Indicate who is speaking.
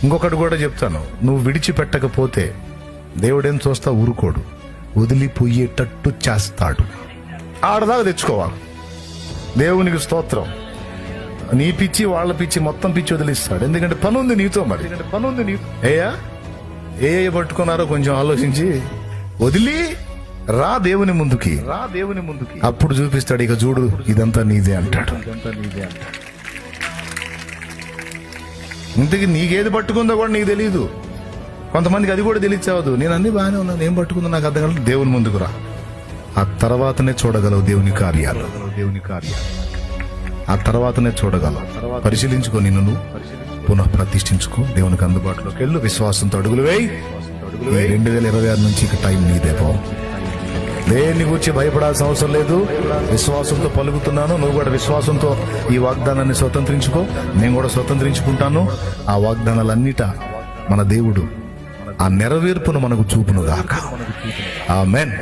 Speaker 1: ఇంకొకటి కూడా చెప్తాను, నువ్వు విడిచిపెట్టకపోతే దేవుడేం చూస్తా ఊరుకోడు, వదిలిపోయేటట్టు చేస్తాడు. ఆడదాకా తెచ్చుకోవాలి. దేవునికి స్తోత్రం. నీ పిచ్చి వాళ్ళ పిచ్చి మొత్తం పిచ్చి వదిలిస్తాడు. ఎందుకంటే పని ఉంది నీతో. మరి ఏ పట్టుకున్నారో కొంచెం ఆలోచించి వదిలి దేవుని ముందుకి అప్పుడు చూపిస్తాడు. ఇక చూడు ఇదంతా నీదే అంటాడు. ఇంతకీ నీకేది పట్టుకుందో కూడా నీకు తెలియదు. కొంతమందికి అది కూడా తెలియచావదు. నేను అన్ని బాగానే ఉన్నాను, ఏం పట్టుకుందో నాకు అర్థం కాదు. దేవుని ముందుకు రా, ఆ తర్వాతనే చూడగలవు దేవుని కార్యాలు. ఆ తర్వాతనే చూడగలవు. పరిశీలించుకో, నిన్ను నువ్వు పునః ప్రతిష్ఠించుకో, దేవునికి అందుబాటులోకి వెళ్ళు, విశ్వాసంతో అడుగులు వేయి. 2026 నుంచి ఇక టైం నీదే. బావు దేన్ని గురించి భయపడాల్సిన అవసరం లేదు. విశ్వాసంతో పలుకుతున్నాను, నువ్వు కూడా విశ్వాసంతో ఈ వాగ్దానాన్ని స్వతంత్రించుకో, నేను కూడా స్వతంత్రించుకుంటాను. ఆ వాగ్దానాలన్నిట మన దేవుడు ఆ నెరవేర్పును మనకు చూపును గాక. ఆమేన్.